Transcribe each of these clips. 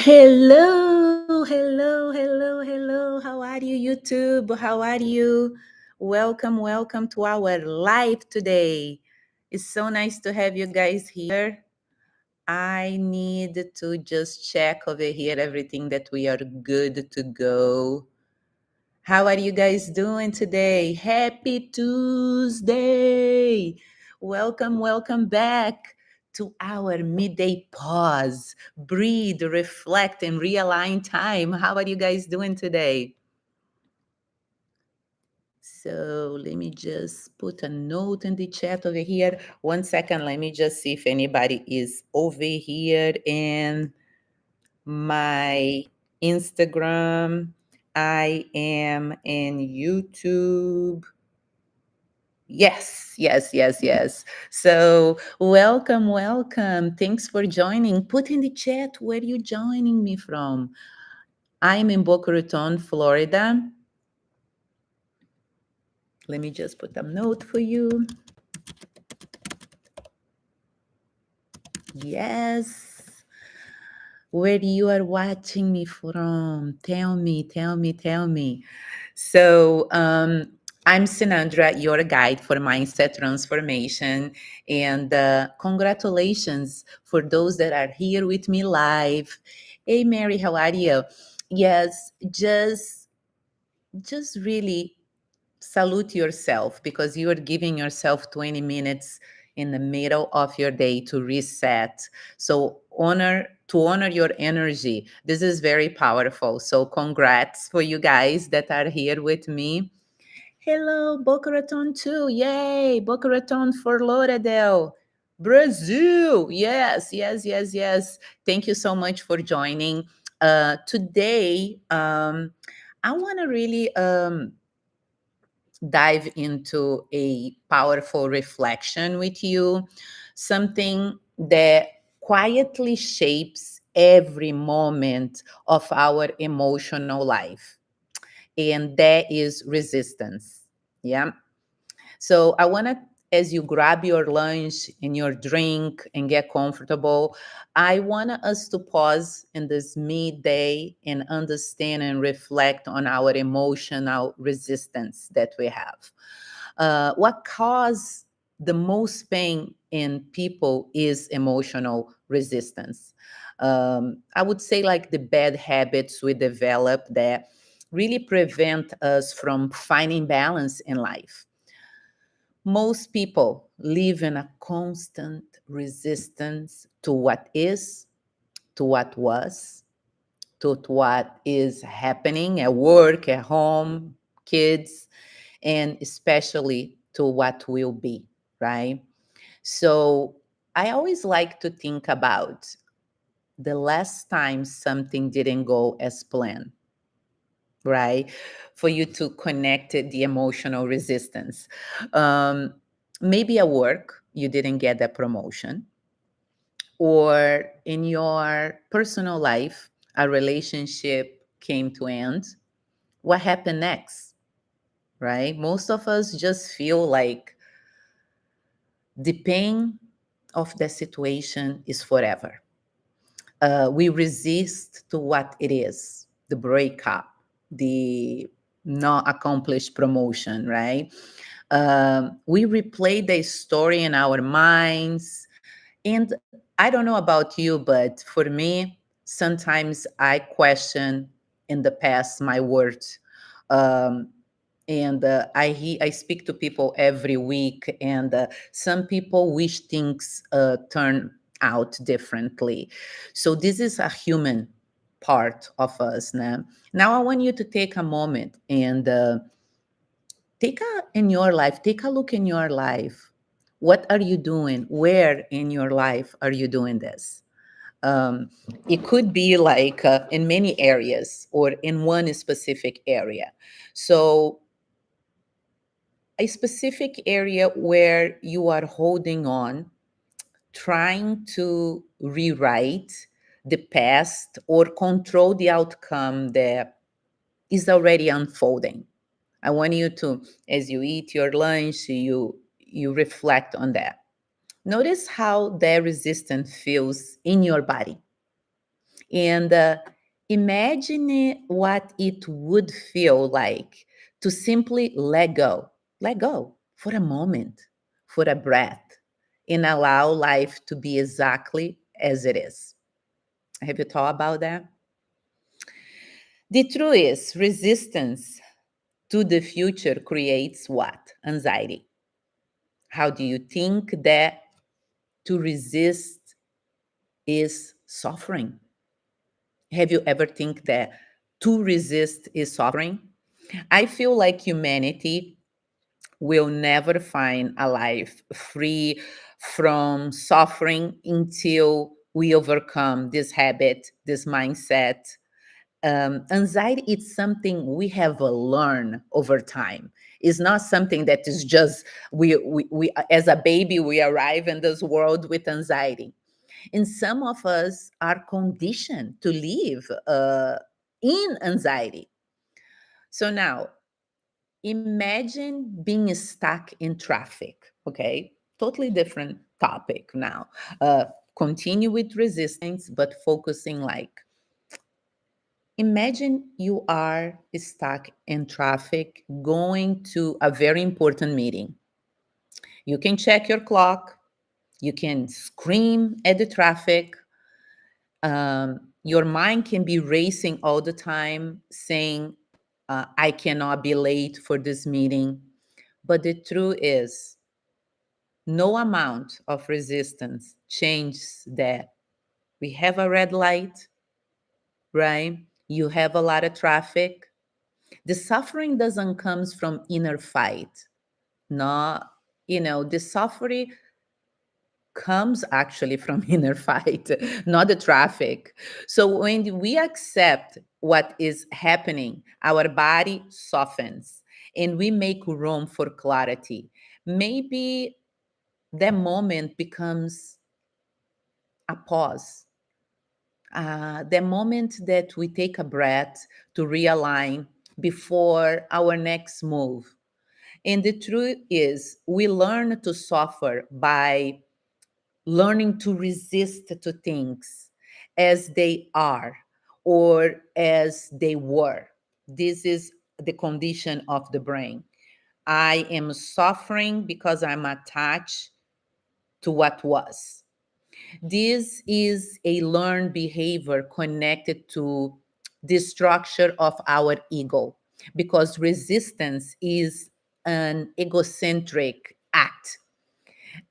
Hello, hello, hello, hello. How are you, YouTube? How are you? Welcome to our live today. It's so nice to have you guys here. I need to just check over here everything that we are good to go. How are you guys doing today? Happy Tuesday! Welcome back to our midday pause. Breathe, reflect, and realign time. How are you guys doing today? So let me just put a note in the chat over here. 1 second, let me just see if anybody is over here in my Instagram. I am in YouTube. Yes. So, welcome. Thanks for joining. Put in the chat where you joining me from. I'm in Boca Raton, Florida. Let me just put a note for you. Yes. Where you are watching me from? Tell me. So, I'm Sinandra, your guide for mindset transformation. And congratulations for those that are here with me live. Hey, Mary, how are you? Yes, just really salute yourself because you are giving yourself 20 minutes in the middle of your day to reset. So honor your energy. This is very powerful. So congrats for you guys that are here with me. Hello, Boca Raton too. Yay, Boca Raton for Lauderdale. Brazil. Yes. Thank you so much for joining. Today, I want to really dive into a powerful reflection with you, something that quietly shapes every moment of our emotional life, and that is resistance. Yeah. So I want to, as you grab your lunch and your drink and get comfortable, I want us to pause in this midday and understand and reflect on our emotional resistance that we have. What causes the most pain in people is emotional resistance. I would say, like the bad habits we develop that really prevent us from finding balance in life. Most people live in a constant resistance to what is, to what was, to what is happening at work, at home, kids, and especially to what will be, right? So I always like to think about the last time something didn't go as planned, right? For you to connect the emotional resistance. Um, Maybe at work, you didn't get that promotion, or in your personal life, a relationship came to end. What happened next, right? Most of us just feel like the pain of the situation is forever. We resist to what it is, the breakup, the not accomplished promotion, right? We replay the story in our minds. And I don't know about you, but for me, sometimes I question in the past my words. Um, and I speak to people every week, and some people wish things turn out differently. So this is a human part of us now. Now I want you to take a moment and take a look in your life. What are you doing? Where in your life are you doing this? um, it could be like in many areas or in one specific area. So a specific area where you are holding on, trying to rewrite the past or control the outcome that is already unfolding. I want you to, as you eat your lunch, you reflect on that. Notice how that resistance feels in your body. And imagine what it would feel like to simply let go for a moment, for a breath, and allow life to be exactly as it is. Have you thought about that? The truth is, resistance to the future creates what? Anxiety. How do you think that to resist is suffering? Have you ever think that to resist is suffering? I feel like humanity will never find a life free from suffering until we overcome this habit, this mindset. Anxiety is something we have learned over time. It's not something that is just we as a baby we arrive in this world with anxiety, and some of us are conditioned to live in anxiety. So now imagine being stuck in traffic. Okay, totally different topic now. uh, Continue with resistance but focusing like, imagine you are stuck in traffic going to a very important meeting. You can check your clock, you can scream at the traffic, your mind can be racing all the time saying, I cannot be late for this meeting. But the truth is, no amount of resistance changes that. We have a red light, right? You have a lot of traffic. The suffering doesn't comes from inner fight. No, the suffering comes actually from inner fight, not the traffic. So when we accept what is happening, our body softens and we make room for clarity. Maybe that moment becomes a pause, the moment that we take a breath to realign before our next move. And the truth is, we learn to suffer by learning to resist to things as they are or as they were. This is the condition of the brain. I am suffering because I'm attached to what was. This is a learned behavior connected to the structure of our ego, because resistance is an egocentric act.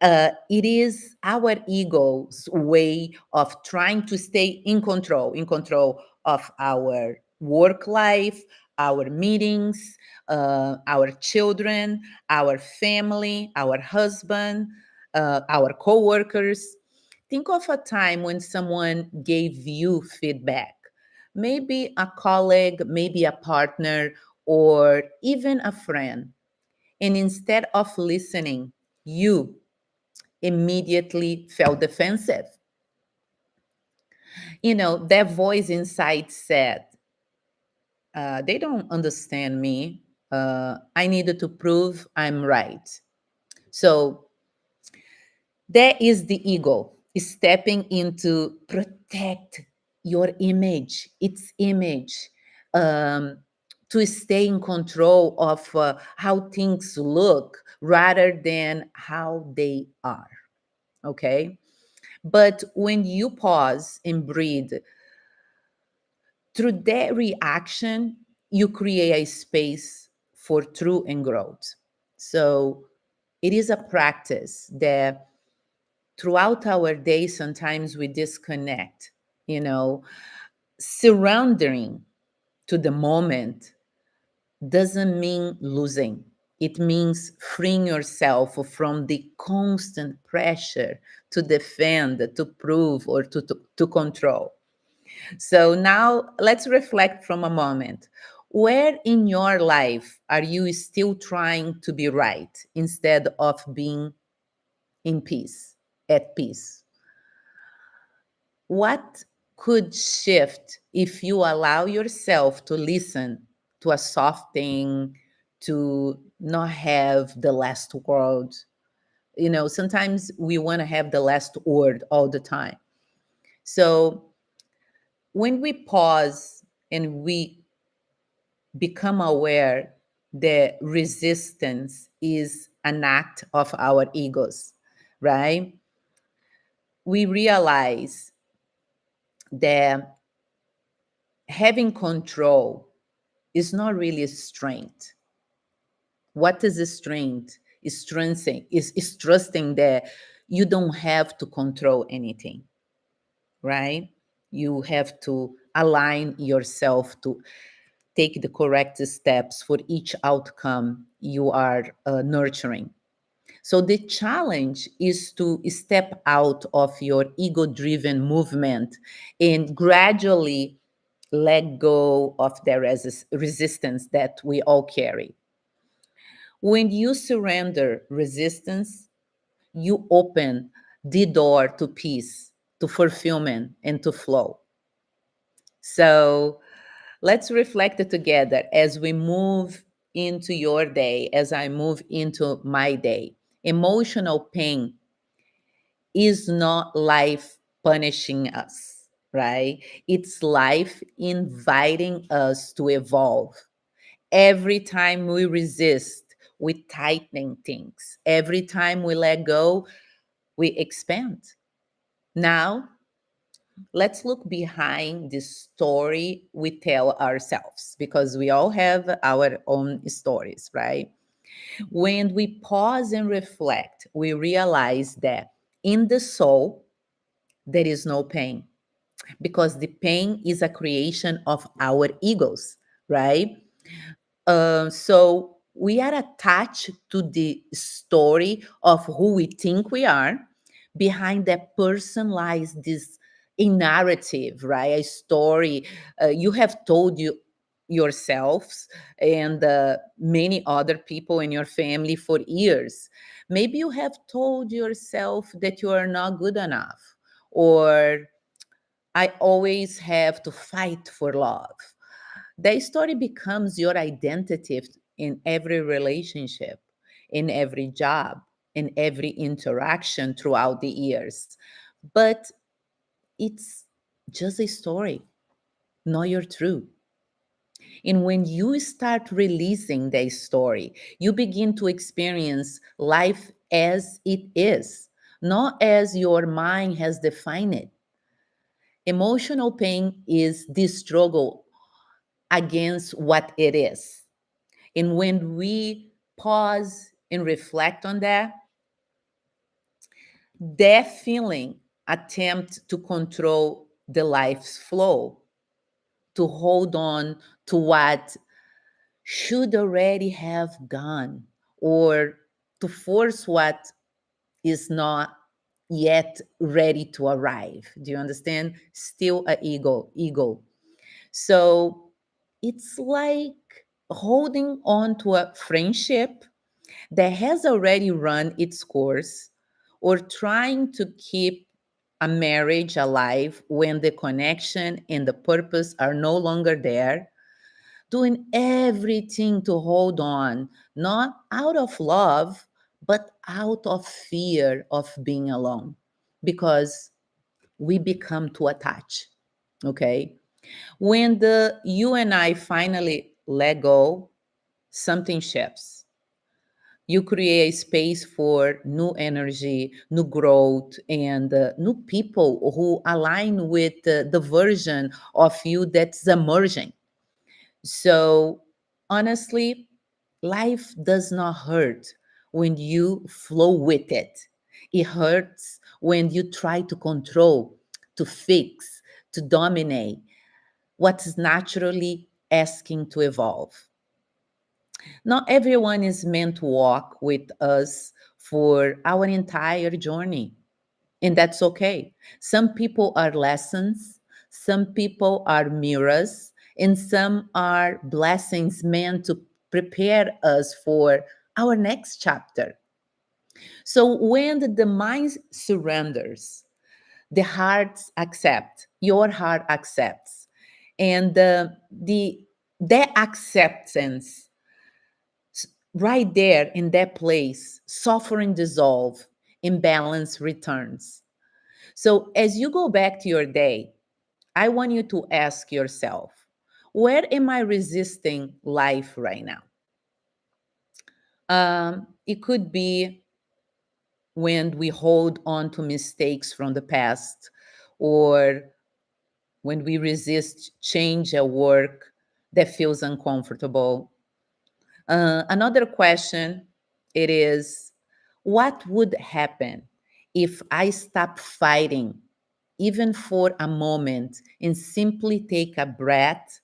It is our ego's way of trying to stay in control of our work life, our meetings, our children, our family, our husband, our coworkers. Think of a time when someone gave you feedback, maybe a colleague, maybe a partner, or even a friend. And instead of listening, you immediately felt defensive. That voice inside said, they don't understand me. I needed to prove I'm right. So that is the ego stepping in to protect your image, its image, um, to stay in control of how things look rather than how they are. Okay. But when you pause and breathe, through that reaction, you create a space for true and growth. So it is a practice that throughout our day, sometimes we disconnect, you know, surrendering to the moment doesn't mean losing. It means freeing yourself from the constant pressure to defend, to prove, or to control. So now let's reflect from a moment. Where in your life are you still trying to be right instead of being in peace, at peace? What could shift if you allow yourself to listen to a soft thing, to not have the last word? Sometimes we want to have the last word all the time. So When we pause and we become aware that resistance is an act of our egos, right? We realize that having control is not really strength. What is the strength? Is trusting that you don't have to control anything, right? You have to align yourself to take the correct steps for each outcome you are nurturing. So the challenge is to step out of your ego driven movement and gradually let go of the resistance that we all carry. When you surrender resistance, you open the door to peace, to fulfillment, and to flow. So let's reflect it together as we move into your day, as I move into my day. Emotional pain is not life punishing us, right? It's life inviting us to evolve. Every time we resist, we tighten things. Every time we let go, we expand. Now, let's look behind the story we tell ourselves because we all have our own stories, right? When we pause and reflect, we realize that in the soul, there is no pain because the pain is a creation of our egos, right? So we are attached to the story of who we think we are. Behind that person lies this a narrative, right? A story you have told you yourselves and many other people in your family for years. Maybe you have told yourself that you are not good enough, or I always have to fight for love. The story becomes your identity in every relationship, in every job, in every interaction throughout the years. But it's just a story, not your truth. And when you start releasing the story, you begin to experience life as it is, not as your mind has defined it. Emotional pain is the struggle against what it is. And when we pause and reflect on that, that feeling attempt to control the life's flow, to hold on to what should already have gone, or to force what is not yet ready to arrive. Do you understand? Still a ego. So it's like holding on to a friendship that has already run its course, or trying to keep a marriage alive when the connection and the purpose are no longer there, doing everything to hold on, not out of love, but out of fear of being alone, because we become too attached. Okay. When the you and I finally let go, something shifts. You create space for new energy, new growth, and new people who align with the version of you that's emerging. So, honestly, life does not hurt when you flow with it. It hurts when you try to control, to fix, to dominate what's naturally asking to evolve. Not everyone is meant to walk with us for our entire journey, and that's okay. Some people are lessons, some people are mirrors, and some are blessings meant to prepare us for our next chapter. So when the mind surrenders, the heart accepts, your heart accepts, and the that acceptance right there in that place, suffering dissolve, imbalance returns. So as you go back to your day, I want you to ask yourself, where am I resisting life right now? It could be when we hold on to mistakes from the past, or when we resist change at work that feels uncomfortable. Another question, it is, what would happen if I stop fighting, even for a moment, and simply take a breath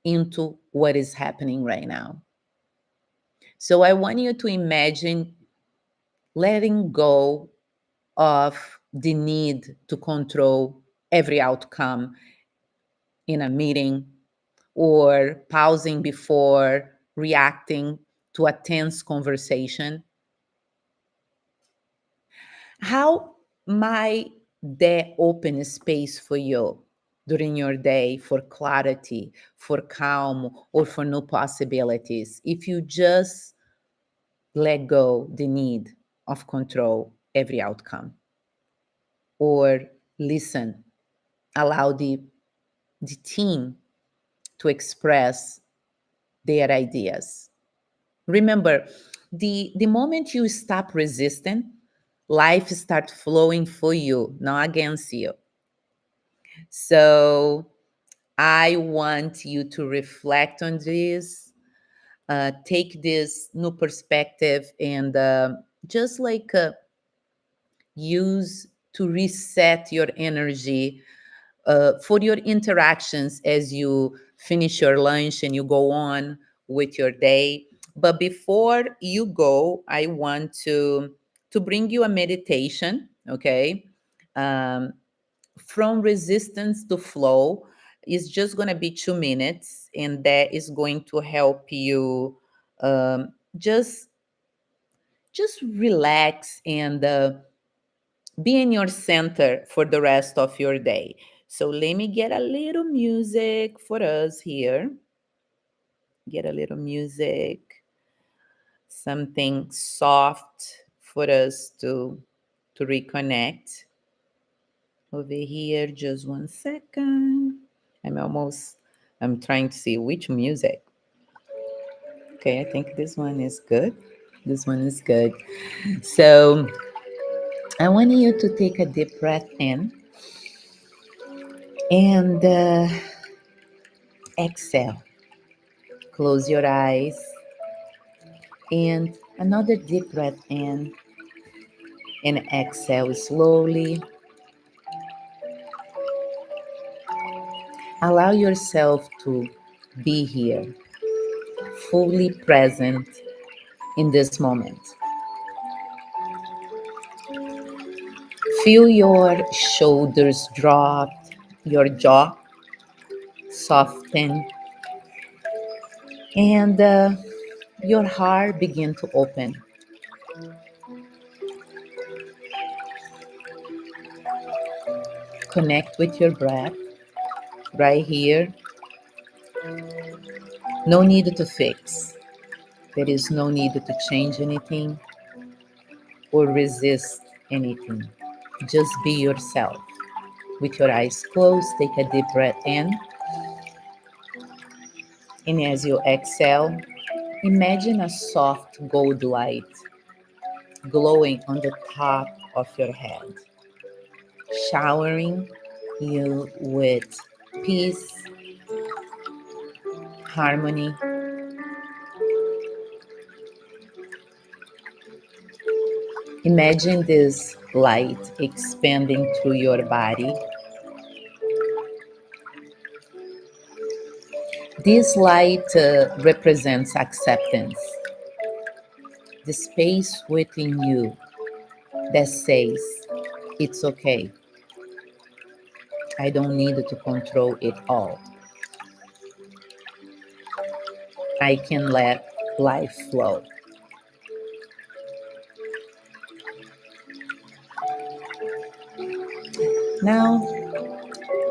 into what is happening right now? So I want you to imagine letting go of the need to control every outcome in a meeting, or pausing before reacting to a tense conversation. How might that open space for you during your day for clarity, for calm, or for new possibilities if you just let go the need of control every outcome, or listen, allow the team to express their ideas? Remember, the moment you stop resisting, life starts flowing for you, not against you. So I want you to reflect on this, take this new perspective, and just like use to reset your energy for your interactions as you finish your lunch and you go on with your day. But before you go, I want to bring you a meditation, okay? Um, from resistance to flow is just going to be 2 minutes, and that is going to help you um, just just relax and be in your center for the rest of your day. So let me get a little music for us here. Get a little music, something soft for us to reconnect. Over here, just 1 second. I'm almost, I'm trying to see which music. Okay, I think this one is good. This one is good. So I want you to take a deep breath in and exhale. Close your eyes and another deep breath in and exhale slowly. Allow yourself to be here, fully present in this moment. Feel your shoulders drop, your jaw soften, and your heart begin to open. Connect with your breath right here. No need to fix. There is no need to change anything or resist anything. Just be yourself. With your eyes closed, take a deep breath in. And as you exhale, imagine a soft gold light glowing on the top of your head, showering you with peace, harmony. Imagine this light expanding through your body. This light represents acceptance, the space within you that says, it's okay. I don't need to control it all. I can let life flow. Now,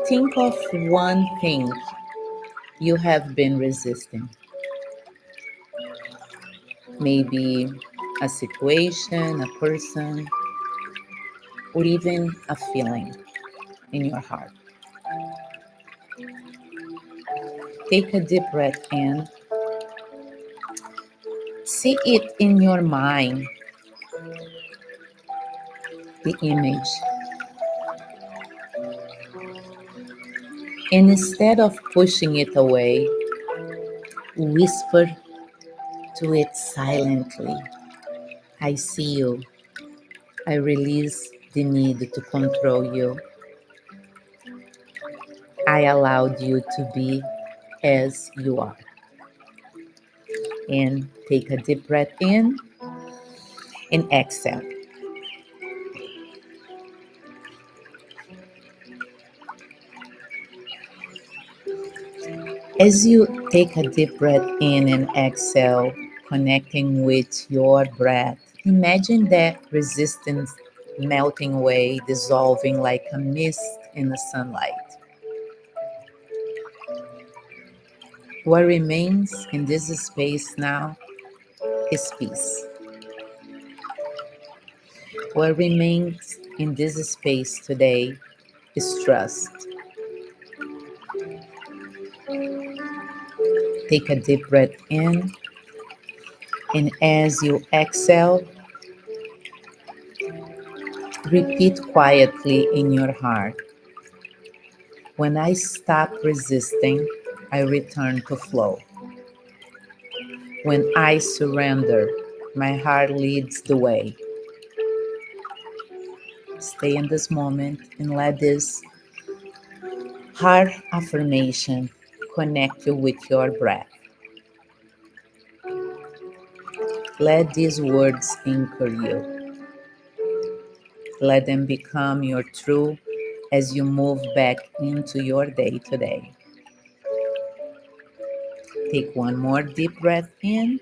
think of one thing you have been resisting. Maybe a situation, a person, or even a feeling in your heart. Take a deep breath in. See it in your mind, the image. And instead of pushing it away, whisper to it silently. I see you. I release the need to control you. I allowed you to be as you are. And take a deep breath in and exhale. As you take a deep breath in and exhale, connecting with your breath, imagine that resistance melting away, dissolving like a mist in the sunlight. What remains in this space now is peace. What remains in this space today is trust. Take a deep breath in, and as you exhale, repeat quietly in your heart. When I stop resisting, I return to flow. When I surrender, my heart leads the way. Stay in this moment and let this heart affirmation connect you with your breath. Let these words anchor you. Let them become your truth as you move back into your day today. Take one more deep breath in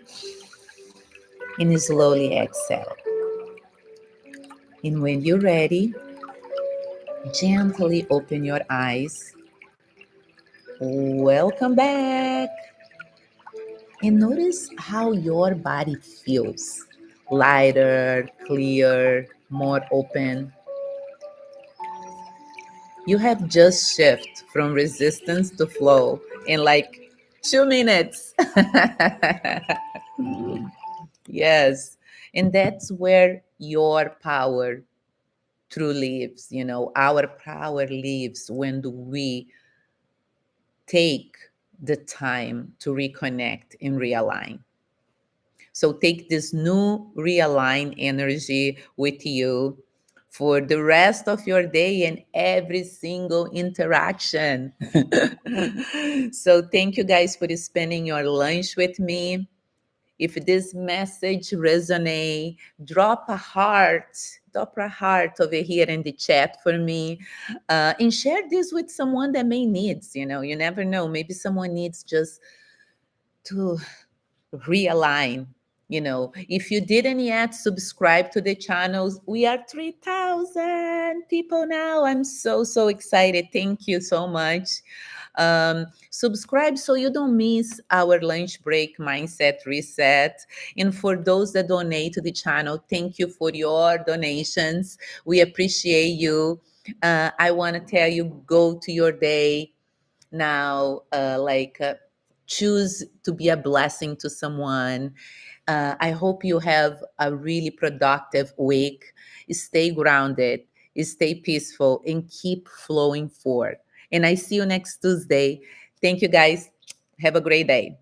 and slowly exhale. And when you're ready, gently open your eyes. Welcome back. And notice how your body feels lighter, clear, more open. You have just shifted from resistance to flow in like 2 minutes. Yes. And that's where your power truly lives. Our power lives when we take the time to reconnect and realign. So take this new realign energy with you for the rest of your day and every single interaction. So thank you guys for spending your lunch with me. If this message resonate, drop a heart over here in the chat for me, and share this with someone that may needs. You never know. Maybe someone needs just to realign. If you didn't yet subscribe to the channels, we are 3,000 people now. I'm so excited. Thank you so much. Subscribe so you don't miss our lunch break mindset reset. And for those that donate to the channel, thank you for your donations. We appreciate you. I want to tell you, go to your day now, choose to be a blessing to someone. I hope you have a really productive week. Stay grounded, stay peaceful, and keep flowing forward. And I see you next Tuesday. Thank you guys. Have a great day.